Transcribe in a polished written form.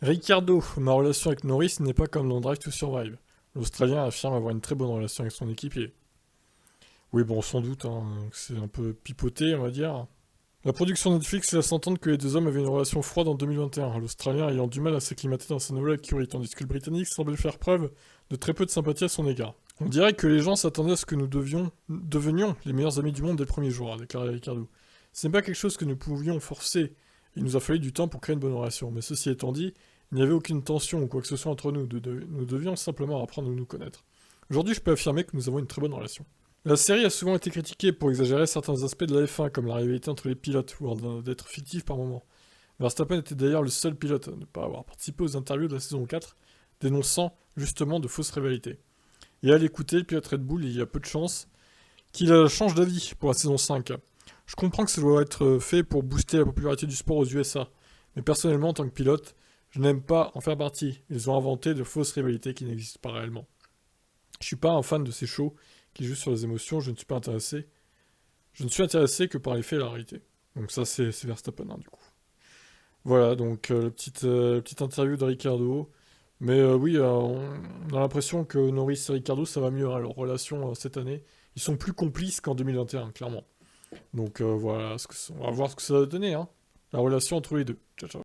Ricciardo, ma relation avec Norris n'est pas comme dans Drive to Survive. L'Australien affirme avoir une très bonne relation avec son équipier. Oui, bon, sans doute, hein, c'est un peu pipoté, on va dire. La production Netflix laisse entendre que les deux hommes avaient une relation froide en 2021, l'Australien ayant du mal à s'acclimater dans sa nouvelle écurie, tandis que le Britannique semblait faire preuve de très peu de sympathie à son égard. On dirait que les gens s'attendaient à ce que nous devenions les meilleurs amis du monde dès le premier jour, a déclaré Ricardo. Ce n'est pas quelque chose que nous pouvions forcer. Il nous a fallu du temps pour créer une bonne relation, mais ceci étant dit, il n'y avait aucune tension ou quoi que ce soit entre nous, nous devions simplement apprendre à nous connaître. Aujourd'hui, je peux affirmer que nous avons une très bonne relation. La série a souvent été critiquée pour exagérer certains aspects de la F1, comme la rivalité entre les pilotes, voire d'être fictive par moments. Verstappen était d'ailleurs le seul pilote à ne pas avoir participé aux interviews de la saison 4, dénonçant justement de fausses rivalités. Et à l'écouter, le pilote Red Bull, il y a peu de chances qu'il change d'avis pour la saison 5. Je comprends que ça doit être fait pour booster la popularité du sport aux USA, mais personnellement, en tant que pilote, je n'aime pas en faire partie. Ils ont inventé de fausses rivalités qui n'existent pas réellement. Je suis pas un fan de ces shows qui jouent sur les émotions, je ne suis pas intéressé. Je ne suis intéressé que par les faits et la réalité. Donc ça, c'est Verstappen, hein, du coup. Voilà, donc petite interview de Ricardo. Mais oui, on a l'impression que Norris et Ricardo, ça va mieux, hein, leur relation cette année. Ils sont plus complices qu'en 2021, clairement. Donc voilà, on va voir ce que ça va donner, hein, la relation entre les deux. Ciao, ciao.